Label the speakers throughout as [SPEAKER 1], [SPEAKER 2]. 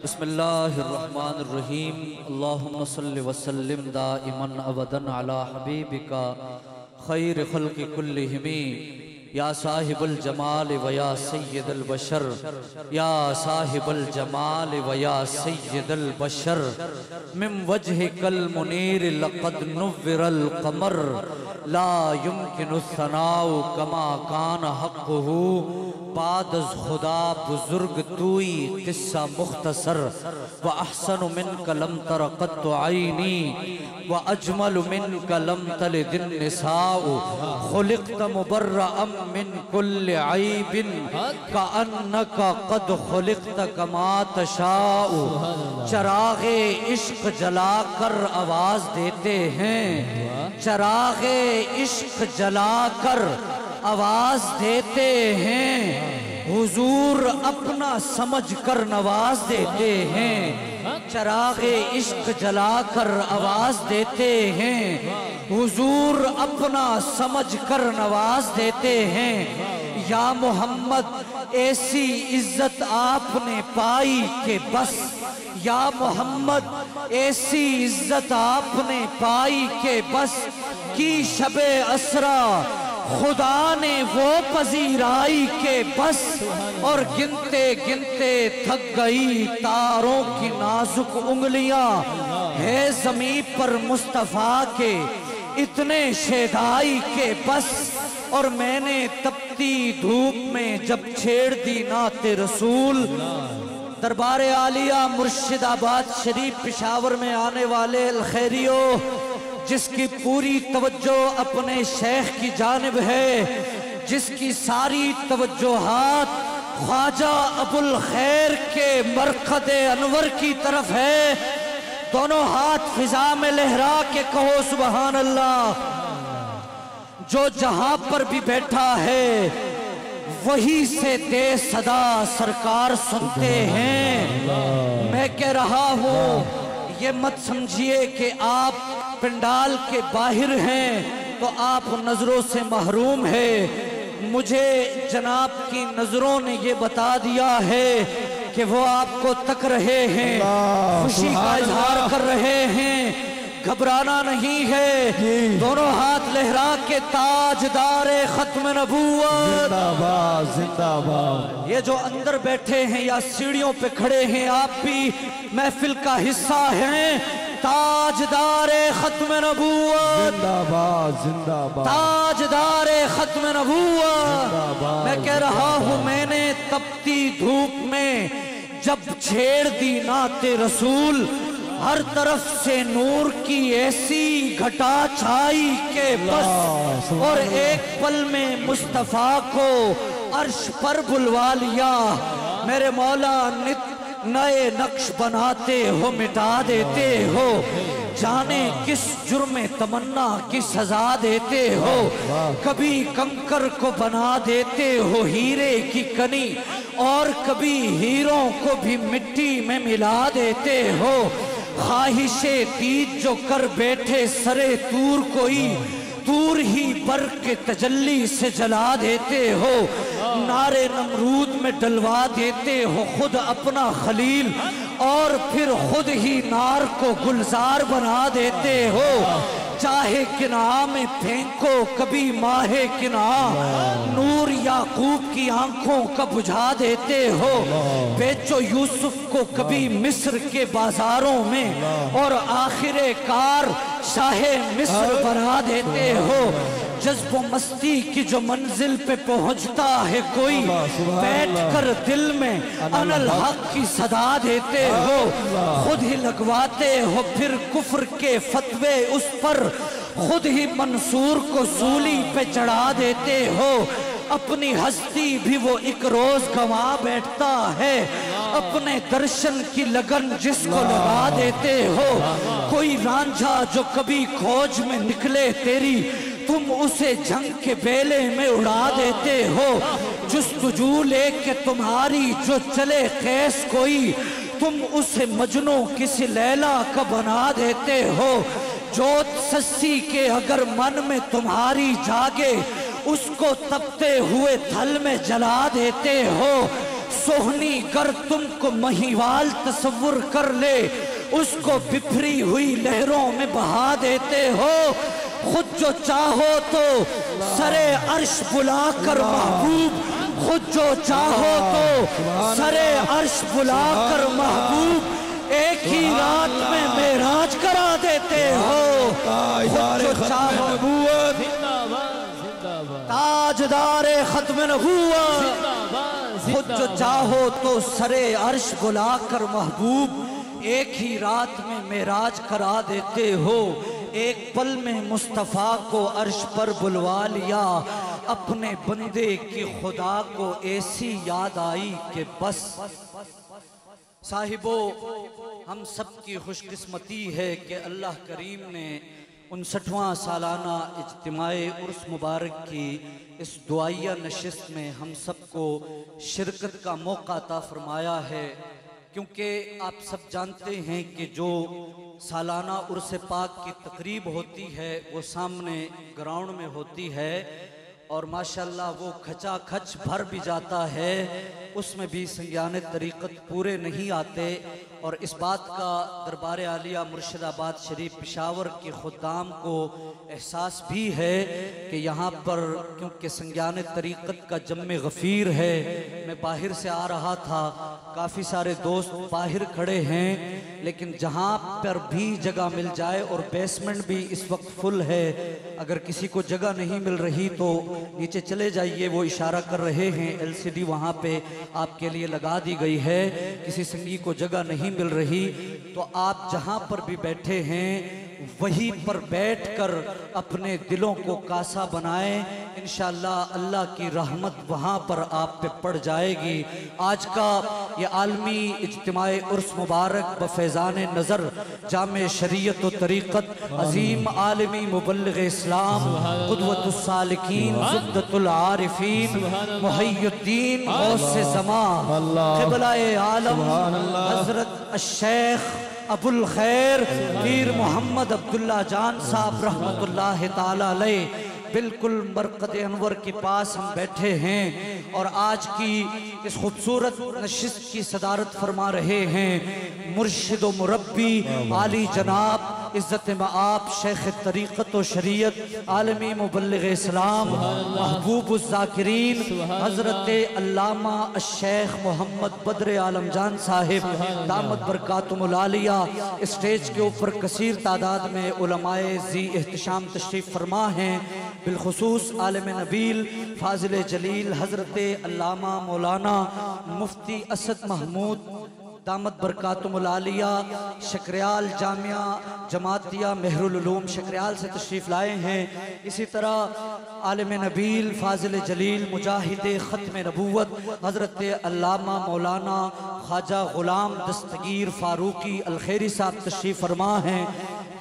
[SPEAKER 1] بسم اللہ الرحمن الرحیم اللہم صلی وسلم دائما ابدا علی حبیبکا خیر خلق کلہم یا صاحب الجمال و یا سید البشر یا صاحب الجمال و یا سید البشر من وجہک المنیر لقد نور القمر لا يمکن الثناء کما کان حقہ بعد از خدا بزرگ توئی قصہ مختصر وَأَحْسَنُ مِنْكَ لَمْ تَرَ قَطُّ عَيْنِي وَأَجْمَلُ مِنْكَ لَمْ تَلِدِ النِّسَاءُ خُلِقْتَ مُبَرَّأً مِنْ كُلِّ عَيْبٍ كَأَنَّكَ قَدْ خُلِقْتَ كَمَا تَشَاءُ چراغ عشق جلا کر آواز دیتے ہیں، چراغ عشق جلا کر آواز دیتے ہیں، حضور اپنا سمجھ کر نواز دیتے ہیں، چراغ عشق جلا کر آواز دیتے ہیں، حضور اپنا سمجھ کر نواز دیتے ہیں۔ یا محمد ایسی عزت آپ نے پائی کہ بس، یا محمد ایسی عزت آپ نے پائی کہ بس، کی شب اسرا خدا نے وہ پذیرائی کے بس، اور گنتے گنتے تھک گئی تاروں کی نازک انگلیاں، ہے زمین پر مصطفیٰ کے اتنے شیدائی کے بس، اور میں نے تپتی دھوپ میں جب چھیڑ دی نعت رسول۔ دربار عالیہ مرشد آباد شریف پشاور میں آنے والے الخیریوں، جس کی پوری توجہ اپنے شیخ کی جانب ہے، جس کی ساری توجہات خواجہ ابو الخیر کے مرقد انور کی طرف ہے، دونوں ہاتھ فضا میں لہرا کے کہو سبحان اللہ۔ جو جہاں پر بھی بیٹھا ہے وہی سے دے صدا سرکار سنتے ہیں۔ میں کہہ رہا ہوں یہ مت سمجھیے کہ آپ پنڈال کے باہر ہیں تو آپ نظروں سے محروم ہیں، مجھے جناب کی نظروں نے یہ بتا دیا ہے کہ وہ آپ کو تک رہے ہیں، خوشی کا اظہار کر رہے ہیں، گھبرانا نہیں ہے۔ دونوں ہاتھ لہرا کے تاجدار ختم نبوت
[SPEAKER 2] زندہ باد زندہ باد۔
[SPEAKER 1] یہ جو اندر بیٹھے ہیں یا سیڑھیوں پہ کھڑے ہیں، آپ بھی محفل کا حصہ ہیں، تاجدار ختم نبوت
[SPEAKER 2] زندہ باد زندہ باد،
[SPEAKER 1] تاجدار ختم نبوت۔ میں کہہ رہا ہوں میں نے تپتی دھوپ میں جب چھیڑ دی نعت رسول، ہر طرف سے نور کی ایسی گھٹا چھائی کہ بس، اور ایک پل میں مصطفیٰ کو عرش پر بلوا لیا۔ میرے مولا نئے نقش بناتے ہو مٹا دیتے ہو، جانے کس جرم تمنا کی سزا دیتے ہو، کبھی کنکر کو بنا دیتے ہو ہیرے کی کنی، اور کبھی ہیروں کو بھی مٹی میں ملا دیتے ہو۔ خواہش دید جو کر بیٹھے سرے تور کوئی، تور ہی برق کے تجلی سے جلا دیتے ہو، نارے نمرود میں ڈلوا دیتے ہو خود اپنا خلیل، اور پھر خود ہی نار کو گلزار بنا دیتے ہو۔ چاہے کنعا میں پھینکو کبھی ماہ کنعا، نور یعقوب کی آنکھوں کا بجھا دیتے ہو۔ بیچو یوسف کو کبھی مصر کے بازاروں میں، اور آخر کار شاہ مصر بنا دیتے ہو۔ جذب و مستی کی جو منزل پہ پہنچتا ہے کوئی، بیٹھ کر دل میں انا الحق کی صدا دیتے ہو، خود ہی لگواتے ہو پھر کفر کے فتوے اس پر، خود ہی منصور کو سولی پہ چڑھا دیتے ہو۔ اپنی ہستی بھی وہ ایک روز گنوا بیٹھتا ہے، اپنے درشن کی لگن جس کو لگا دیتے ہو۔ کوئی رانجھا جو کبھی کھوج میں نکلے تیری، تم اسے جنگ کے بیلے میں اڑا دیتے ہو۔ جستجو لے کے تمہاری جو چلے قیس کوئی، تم اسے مجنوں کسی لیلا کا بنا دیتے ہو۔ جوت سسی کے اگر من میں تمہاری جاگے، اس کو تپتے ہوئے تھل میں جلا دیتے ہو۔ سوہنی گر تم کو مہیوال تصور کر لے، اس کو بپھری ہوئی لہروں میں بہا دیتے ہو۔ خود جو چاہو تو سرے عرش بلا کر محبوب، خود جو چاہو تو سرے عرش بلا کر محبوب، ایک ہی رات میں معراج کرا دیتے ہو۔ خود جو چاہو تاجدار ختم نبوت، خود جو چاہو تو سرے عرش بلا کر محبوب، ایک ہی رات میں معراج کرا دیتے ہو۔ ایک پل میں مصطفیٰ کو عرش پر بلوا لیا، اپنے بندے کی خدا کو ایسی یاد آئی کہ بس۔ صاحبو، ہم سب کی خوش قسمتی ہے کہ اللہ کریم نے 59واں سالانہ اجتماع عرس مبارک کی اس دعائیہ نشست میں ہم سب کو شرکت کا موقع عطا فرمایا ہے، کیونکہ آپ سب جانتے ہیں کہ جو سالانہ عرس پاک کی تقریب ہوتی ہے وہ سامنے گراؤنڈ میں ہوتی ہے، اور ماشاءاللہ وہ کھچا کھچ بھر بھی جاتا ہے، اس میں بھی سنگیان طریقت پورے نہیں آتے، اور اس بات کا دربار عالیہ مرشد آباد شریف پشاور کی خدام کو احساس بھی ہے کہ یہاں پر کیونکہ سنگیان طریقت کا جم غفیر ہے۔ میں باہر سے آ رہا تھا، کافی سارے دوست باہر کھڑے ہیں، لیکن جہاں پر بھی جگہ مل جائے، اور بیسمنٹ بھی اس وقت فل ہے، اگر کسی کو جگہ نہیں مل رہی تو نیچے چلے جائیے، وہ اشارہ کر رہے ہیں، LCD وہاں پہ آپ کے لیے لگا دی گئی ہے۔ کسی سنگی کو جگہ نہیں مل رہی تو آپ جہاں پر بھی بیٹھے ہیں وہیں پر بیٹھ کر اپنے دلوں کو کاسا بنائیں، انشاءاللہ اللہ کی رحمت وہاں پر آپ پہ پڑ جائے گی۔ آج کا یہ عالمی اجتماع عرس مبارک بفیضان نظر جامع شریعت و طریقت، عظیم عالمی مبلغ اسلام، قدوۃ السالکین، زبدۃ العارفین، محی الدین غوث زمان، قبلہ عالم حضرت الشیخ ابو الخیر پیر محمد عبداللہ جان صاحب رحمت اللہ تعالی علیہ بالکل مرقد انور کے پاس ہم بیٹھے ہیں، اور آج کی اس خوبصورت نشست کی صدارت فرما رہے ہیں مرشد و مربی عالی جناب عزت مآب شیخ طریقت و شریعت عالمی مبلغ اسلام محبوب الذاکرین حضرت علامہ الشیخ محمد بدر عالم جان صاحب دامت برکاتہم العالیہ۔ اسٹیج کے اوپر کثیر تعداد میں علماء ذی احتشام تشریف فرما ہیں، بالخصوص عالم نبیل فاضل جلیل حضرت علامہ مولانا مفتی اسد محمود دامت برکاتہم العالیہ شکریال جامعہ جماعتیہ مہر العلوم شکریال سے تشریف لائے ہیں۔ اسی طرح عالم نبیل فاضل جلیل مجاہد ختم نبوت حضرت علامہ مولانا خواجہ غلام دستگیر فاروقی الخیری صاحب تشریف فرما ہیں۔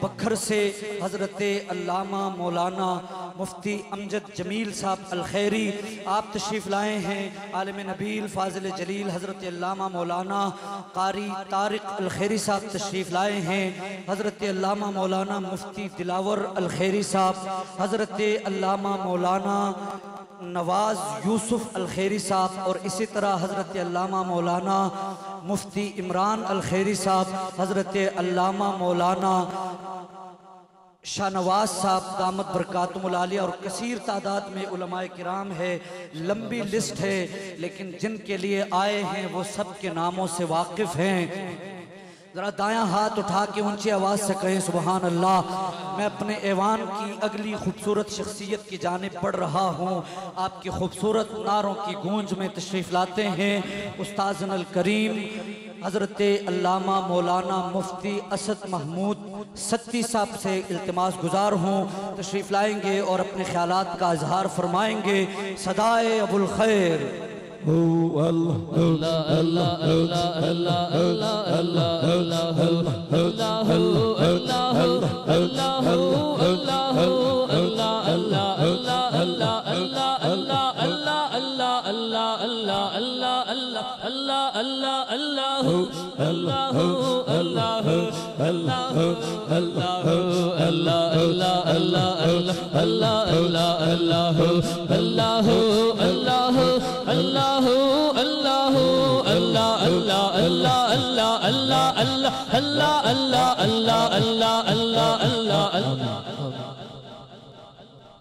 [SPEAKER 1] بکھر سے حضرت علامہ مولانا مفتی امجد جمیل صاحب الخیری آپ تشریف لائے ہیں۔ عالم نبیل فاضل جلیل حضرت علامہ مولانا قاری طارق الخیری صاحب تشریف لائے ہیں۔ حضرت علامہ مولانا مفتی دلاور الخیری صاحب، حضرت علامہ مولانا نواز یوسف الخیری صاحب، اور اسی طرح حضرت علامہ مولانا مفتی عمران الخیری صاحب، حضرت علامہ مولانا شاہ نواز صاحب دامت برکاتہم العالیہ، اور کثیر تعداد میں علماء کرام ہے۔ لمبی لسٹ ہے لیکن جن کے لیے آئے ہیں وہ سب کے ناموں سے واقف ہیں۔ ذرا دایاں ہاتھ اٹھا کے اونچی آواز سے کہیں سبحان اللہ۔ میں اپنے ایوان کی اگلی خوبصورت شخصیت کی جانب بڑھ رہا ہوں، آپ کی خوبصورت نعروں کی گونج میں تشریف لاتے ہیں استاذنا الکریم حضرت علامہ مولانا مفتی اسد محمود ستی صاحب سے التماس گزار ہوں، تشریف لائیں گے اور اپنے خیالات کا اظہار فرمائیں گے۔ صدائے ابو الخیر۔
[SPEAKER 3] اللہ اللہ اللہ اللہ اللہ اللہ اللہ اللہ اللہ